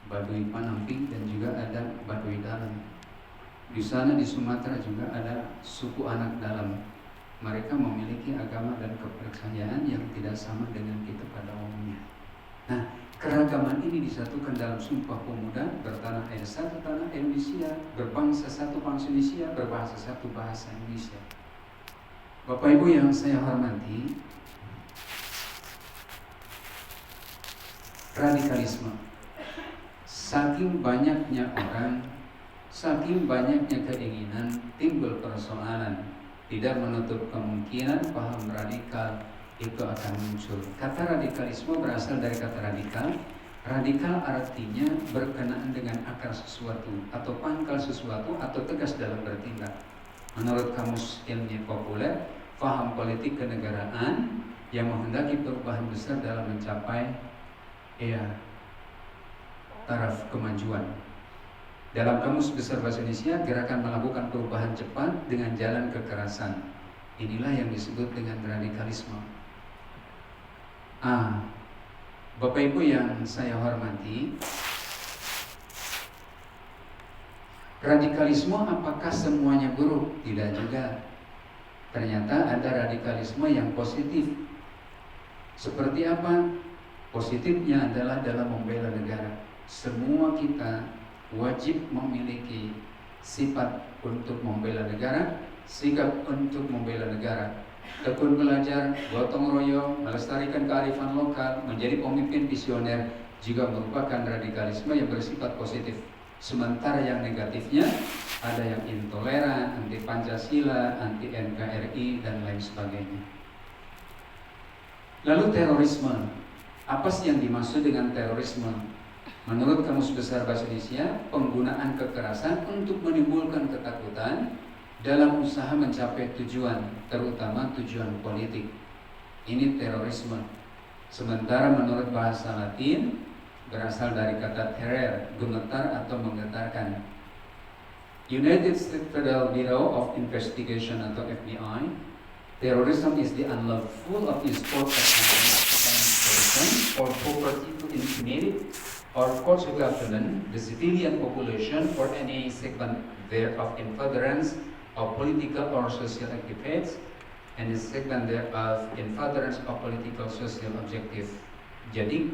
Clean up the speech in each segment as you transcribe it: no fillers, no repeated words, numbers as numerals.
Baduy Panamping dan juga ada Baduy Dalam. Di sana di Sumatera juga ada suku anak dalam. Mereka memiliki agama dan kepercayaan yang tidak sama dengan kita pada umumnya. Nah, keragaman ini disatukan dalam Sumpah Pemuda, bertanah air satu tanah Indonesia, berbangsa satu bangsa Indonesia, berbahasa satu bahasa Indonesia. Bapak Ibu yang saya hormati, radikalisme. Saking banyaknya orang, saking banyaknya keinginan, timbul persoalan. Tidak menutup kemungkinan paham radikal itu akan muncul. Kata radikalisme berasal dari kata radikal. Radikal artinya berkenaan dengan akar sesuatu atau pangkal sesuatu atau tegas dalam bertindak. Menurut Kamus Ilmiah Populer, paham politik kenegaraan yang menghendaki perubahan besar dalam mencapai taraf kemajuan. Dalam Kamus Besar Bahasa Indonesia, gerakan melakukan perubahan cepat dengan jalan kekerasan. Inilah yang disebut dengan radikalisme. Bapak Ibu yang saya hormati, radikalisme apakah semuanya buruk? Tidak juga. Ternyata ada radikalisme yang positif. Seperti apa? Positifnya adalah dalam membela negara. Semua kita wajib memiliki sifat untuk membela negara, sikap untuk membela negara, tekun belajar, gotong royong, melestarikan kearifan lokal, menjadi pemimpin visioner juga merupakan radikalisme yang bersifat positif. Sementara yang negatifnya ada yang intoleran, anti Pancasila, anti NKRI dan lain sebagainya. Lalu terorisme, apa sih yang dimaksud dengan terorisme? Menurut Kamus Besar Bahasa Indonesia, penggunaan kekerasan untuk menimbulkan ketakutan dalam usaha mencapai tujuan, terutama tujuan politik. Ini terorisme. Sementara menurut bahasa Latin, berasal dari kata terror, gemetar atau menggetarkan. United States Federal Bureau of Investigation atau FBI, terrorism is the unlawful of use force against person or property to intimidate or force to govern the civilian population or any segment thereof in furtherance of political or social activities and the segment thereof in furtherance of political social objective. Jadi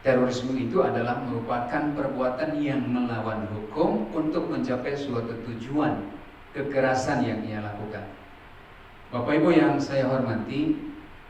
terorisme itu adalah merupakan perbuatan yang melawan hukum untuk mencapai suatu tujuan, kekerasan yang ia lakukan. Bapak Ibu yang saya hormati,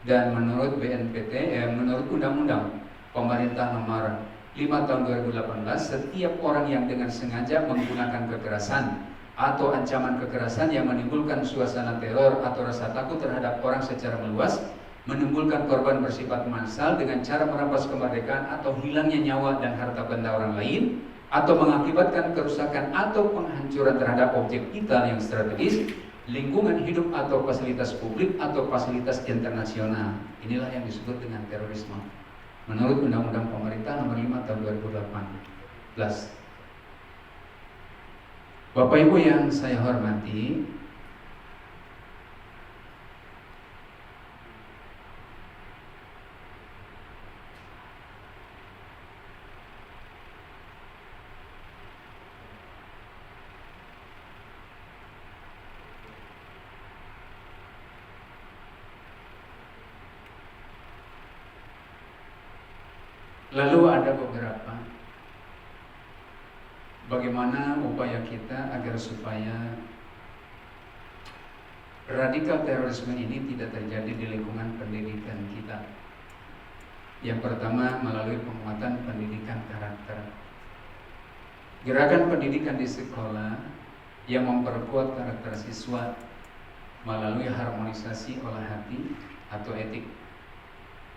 dan menurut BNPT, menurut Undang-Undang Pemerintah Nomor 5 tahun 2018, setiap orang yang dengan sengaja menggunakan kekerasan atau ancaman kekerasan yang menimbulkan suasana teror atau rasa takut terhadap orang secara meluas, menimbulkan korban bersifat massal dengan cara merampas kemerdekaan atau hilangnya nyawa dan harta benda orang lain, atau mengakibatkan kerusakan atau penghancuran terhadap objek vital yang strategis, lingkungan hidup atau fasilitas publik atau fasilitas internasional. Inilah yang disebut dengan terorisme menurut Undang-Undang Pemerintah Nomor 5 tahun 2018. Bapak Ibu yang saya hormati, lalu ada beberapa bagaimana upaya kita agar supaya radikal terorisme ini tidak terjadi di lingkungan pendidikan kita. Yang pertama, melalui penguatan pendidikan karakter. Gerakan pendidikan di sekolah yang memperkuat karakter siswa melalui harmonisasi olah hati atau etik,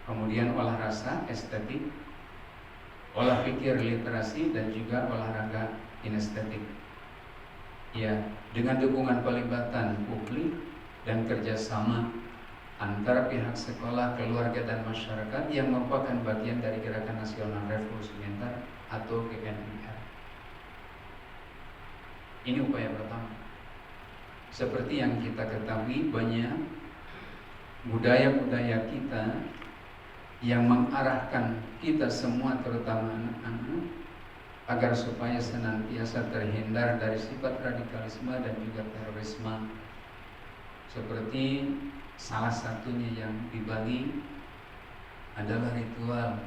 kemudian olah rasa, estetik, olah pikir, literasi, dan juga olahraga kinestetik. Ya, dengan dukungan pelibatan publik dan kerjasama antara pihak sekolah, keluarga, dan masyarakat yang merupakan bagian dari Gerakan Nasional Revolusi Mental atau GNR. Ini upaya pertama. Seperti yang kita ketahui, banyak budaya-budaya kita yang mengarahkan kita semua, terutama anak-anak, agar supaya senantiasa terhindar dari sifat radikalisme dan juga terorisme. Seperti salah satunya yang di Bali adalah ritual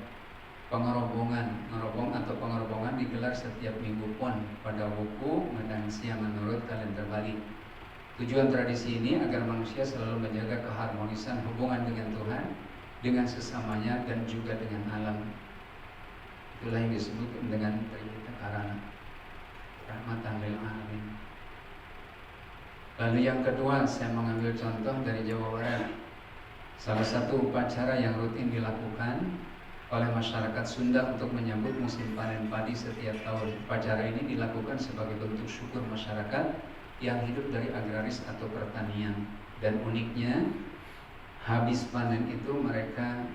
pengerobongan digelar setiap minggu pon pada Wuku Madang Siang menurut kalender Bali. Tujuan tradisi ini agar manusia selalu menjaga keharmonisan hubungan dengan Tuhan, dengan sesamanya dan juga dengan alam. Itulah yang disebut dengan Trihita Karana, rahmatan lil alamin. Lalu yang kedua, saya mengambil contoh dari Jawa Barat. Salah satu upacara yang rutin dilakukan oleh masyarakat Sunda untuk menyambut musim panen padi setiap tahun. Upacara ini dilakukan sebagai bentuk syukur masyarakat yang hidup dari agraris atau pertanian. Dan uniknya, habis panen itu mereka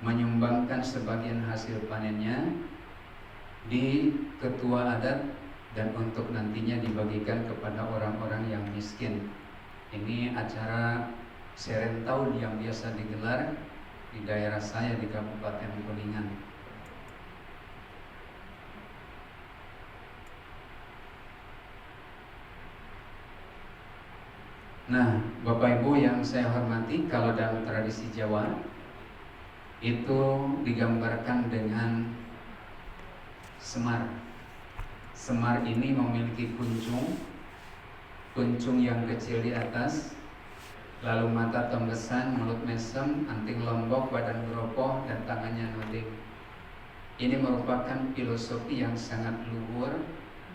menyumbangkan sebagian hasil panennya di ketua adat dan untuk nantinya dibagikan kepada orang-orang yang miskin. Ini acara Serentau yang biasa digelar di daerah saya di Kabupaten Kuningan. Nah, Bapak Ibu yang saya hormati, kalau dalam tradisi Jawa itu digambarkan dengan semar. Semar ini memiliki kuncung yang kecil di atas, lalu mata tembesan, mulut mesem, anting lombok, badan geropoh, dan tangannya nuding. Ini merupakan filosofi yang sangat luhur,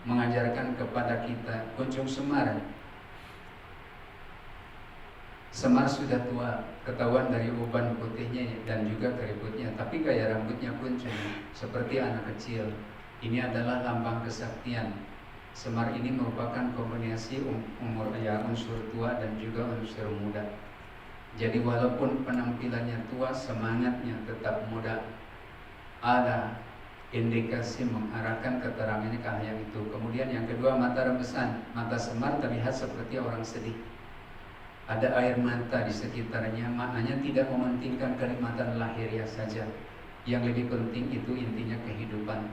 mengajarkan kepada kita kuncung semar. Semar sudah tua, ketahuan dari uban putihnya dan juga keriputnya, tapi gaya rambutnya kuncung seperti anak kecil. Ini adalah lambang kesaktian. Semar ini merupakan kombinasi unsur tua dan juga unsur muda. Jadi walaupun penampilannya tua, semangatnya tetap muda. Ada indikasi mengarahkan keterangannya ke hal yang itu. Kemudian yang kedua, mata rembesan. Mata Semar terlihat seperti orang sedih. Ada air mata di sekitarnya, maknanya tidak mementingkan kenikmatan lahiriah saja. Yang lebih penting itu intinya kehidupan.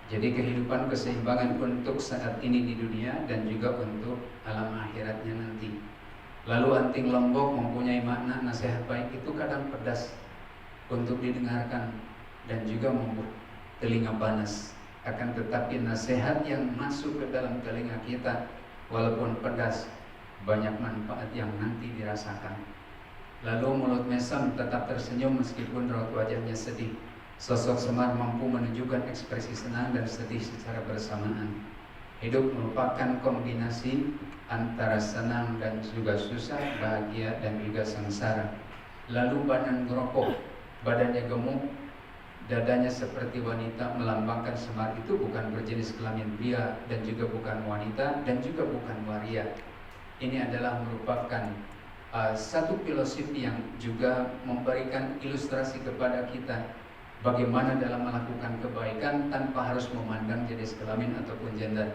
Jadi kehidupan keseimbangan untuk saat ini di dunia dan juga untuk alam akhiratnya nanti. Lalu anting lombok mempunyai makna nasihat baik itu kadang pedas untuk didengarkan dan juga membuat telinga panas. Akan tetapi nasihat yang masuk ke dalam telinga kita walaupun pedas, banyak manfaat yang nanti dirasakan. Lalu mulut mesem tetap tersenyum meskipun raut wajahnya sedih. Sosok Semar mampu menunjukkan ekspresi senang dan sedih secara bersamaan. Hidup merupakan kombinasi antara senang dan juga susah, bahagia dan juga sengsara. Lalu badan geropoh, badannya gemuk, dadanya seperti wanita, melambangkan Semar itu bukan berjenis kelamin pria dan juga bukan wanita dan juga bukan waria. Ini adalah merupakan satu filosofi yang juga memberikan ilustrasi kepada kita bagaimana dalam melakukan kebaikan tanpa harus memandang jenis kelamin ataupun gender.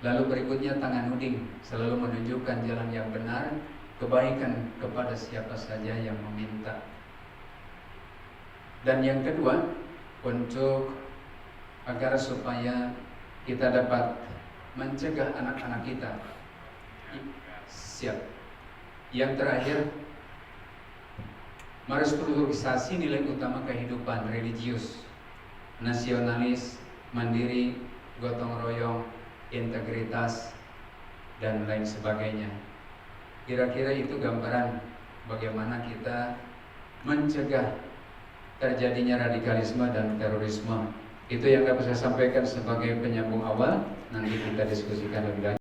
Lalu berikutnya tangan nuding, selalu menunjukkan jalan yang benar, kebaikan kepada siapa saja yang meminta. Dan yang kedua, untuk agar supaya kita dapat mencegah anak-anak kita siap. Yang terakhir, merestrukturisasi nilai utama kehidupan religius, nasionalis, mandiri, gotong royong, integritas, dan lain sebagainya. Kira-kira itu gambaran bagaimana kita mencegah terjadinya radikalisme dan terorisme. Itu yang dapat saya sampaikan sebagai penyambung awal. Nanti kita diskusikan lebih lanjut.